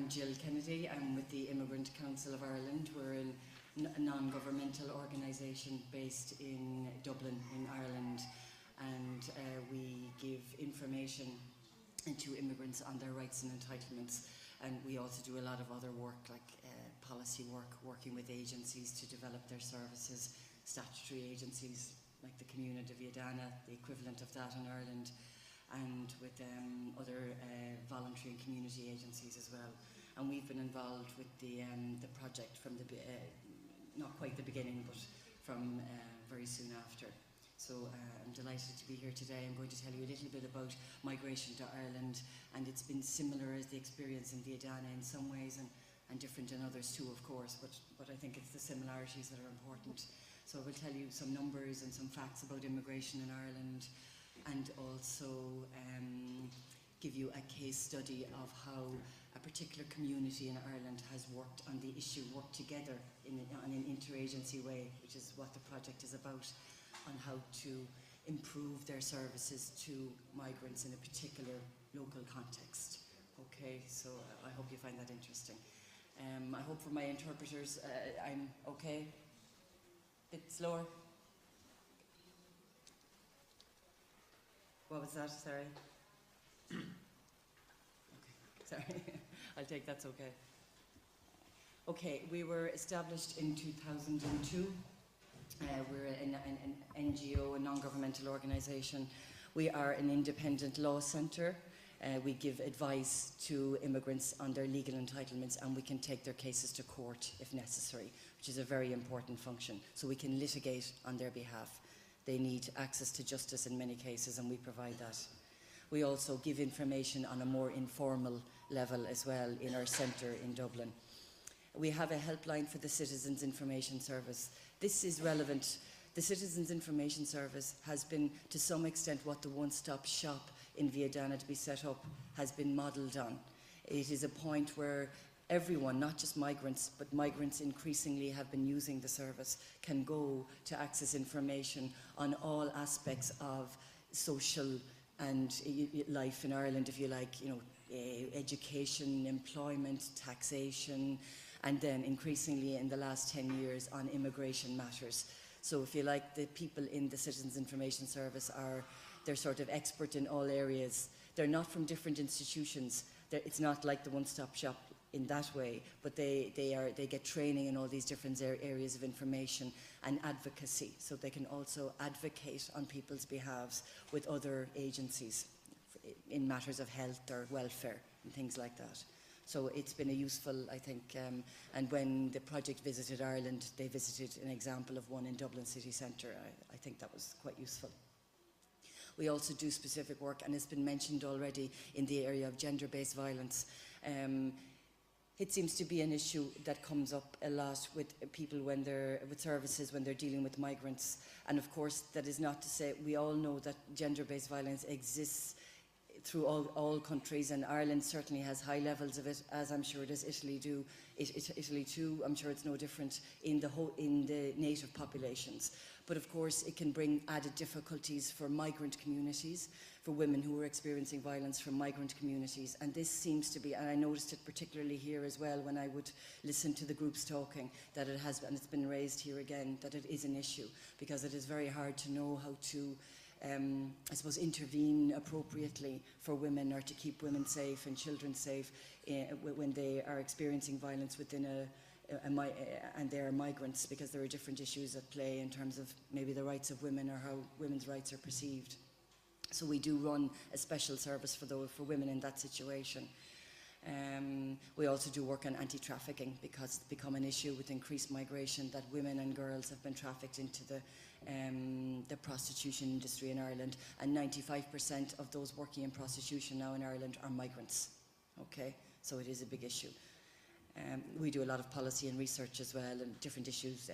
I'm Jill Kennedy. I'm with the Immigrant Council of Ireland. We're a non-governmental organisation based in Dublin in Ireland, and we give information to immigrants on their rights and entitlements. And we also do a lot of other work, like policy work, working with agencies to develop their services, statutory agencies like the Comuna de Viadana, the equivalent of that in Ireland, and with other voluntary and community agencies as well. And we've been involved with the project from the not quite the beginning, but from very soon after. So I'm delighted to be here today. I'm going to tell you a little bit about migration to Ireland, and it's been similar as the experience in Viadana in some ways, and different in others too, of course, but I think it's the similarities that are important. So I will tell you some numbers and some facts about immigration in Ireland, and also give you a case study of how a particular community in Ireland has worked on the issue, worked together on an interagency way, which is what the project is about, on how to improve their services to migrants in a particular local context. Okay, so I hope you find that interesting. I hope for my interpreters, I'm okay. Bit slower. What was that? Sorry. Okay, sorry. I'll take that's okay. Okay, we were established in 2002. We're an NGO, a non-governmental organisation. We are an independent law centre. We give advice to immigrants on their legal entitlements, and we can take their cases to court if necessary, which is a very important function. So we can litigate on their behalf. They need access to justice in many cases, and we provide that. We also give information on a more informal level as well in our centre in Dublin. We have a helpline for the Citizens Information Service. This is relevant. The Citizens Information Service has been, to some extent, what the one-stop shop in Viadana to be set up has been modelled on. It is a point where everyone, not just migrants, but migrants increasingly have been using the service, can go to access information on all aspects of social and life in Ireland, if you like, you know, education, employment, taxation, and then increasingly in the last 10 years on immigration matters. So if you like, the people in the Citizens Information Service they're sort of expert in all areas. They're not from different institutions. It's not like the one-stop shop in that way, but they get training in all these different areas of information and advocacy, so they can also advocate on people's behalves with other agencies in matters of health or welfare and things like that. So it's been a useful, I think, and when the project visited Ireland, they visited an example of one in Dublin city centre. I think that was quite useful. We also do specific work, and it's been mentioned already, in the area of gender-based violence. It seems to be an issue that comes up a lot with people with services when they're dealing with migrants. And of course, that is not to say, we all know that gender-based violence exists through all countries, and Ireland certainly has high levels of it, as I'm sure does Italy do. Italy too, I'm sure it's no different in the native populations. But of course, it can bring added difficulties for migrant communities, for women who are experiencing violence from migrant communities. And this seems to be, and I noticed it particularly here as well when I would listen to the groups talking, that it has, and it's been raised here again, that it is an issue, because it is very hard to know how to, I suppose, intervene appropriately for women, or to keep women safe and children safe when they are experiencing violence within and they are migrants, because there are different issues at play in terms of maybe the rights of women or how women's rights are perceived. So we do run a special service for women in that situation. We also do work on anti-trafficking, because it's become an issue with increased migration that women and girls have been trafficked into the prostitution industry in Ireland, and 95% of those working in prostitution now in Ireland are migrants. Okay, so it is a big issue. We do a lot of policy and research as well, and different issues,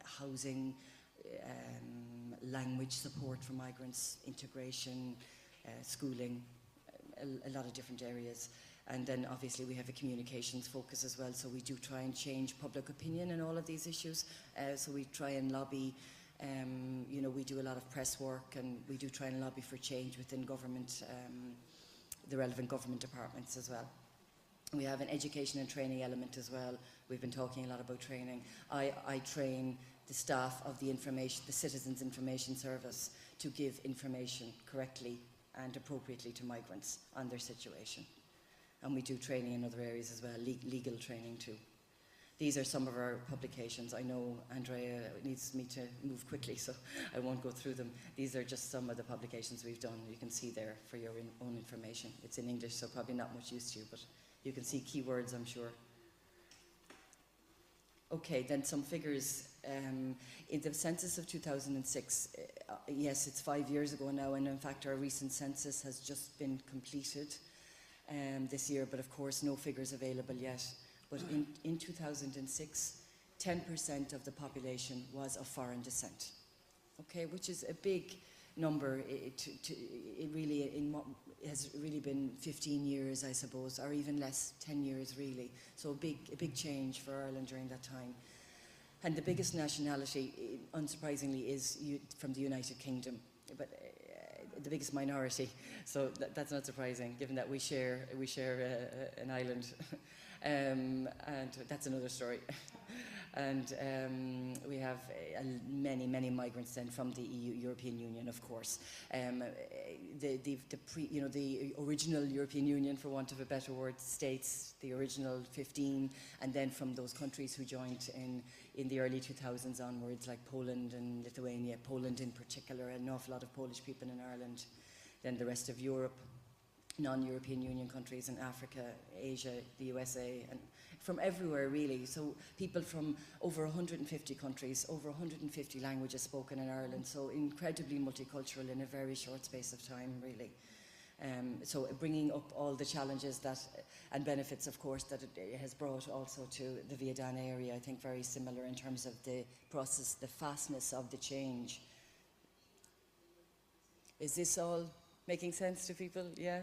housing, language support for migrants, integration, schooling, a lot of different areas. And then obviously we have a communications focus as well, so we do try and change public opinion in all of these issues. So we try and lobby, you know, we do a lot of press work, and we do try and lobby for change within government, the relevant government departments as well. We have an education and training element as well. We've been talking a lot about training. I train the staff of the Citizens Information Service to give information correctly and appropriately to migrants on their situation. And we do training in other areas as well, legal training too. These are some of our publications. I know Andrea needs me to move quickly, so I won't go through them. These are just some of the publications we've done. You can see there for your own information. It's in English, so probably not much use to you, but you can see keywords, I'm sure. Okay, then some figures. In the census of 2006, yes, it's 5 years ago now, and in fact our recent census has just been completed this year, but of course no figures available yet. But in 2006, 10% of the population was of foreign descent, okay, which is a big number. It has really been 15 years, I suppose, or even less, 10 years really. So a big change for Ireland during that time. And the biggest nationality, unsurprisingly, is from the United Kingdom, but the biggest minority. So that's not surprising, given that we share an island. And that's another story. And we have many migrants then from the European Union, of course. The original European Union, for want of a better word, states, the original 15, and then from those countries who joined in the early 2000s onwards, like Poland and Lithuania, Poland in particular, an awful lot of Polish people in Ireland, then the rest of Europe, non-European Union countries in Africa, Asia, the USA, and from everywhere really. So people from over 150 countries, over 150 languages spoken in Ireland, so incredibly multicultural in a very short space of time really. So bringing up all the challenges that and benefits, of course, that it has brought also to the Via Dana area. I think very similar in terms of the process, the fastness of the change. Is this all making sense to people? Yeah?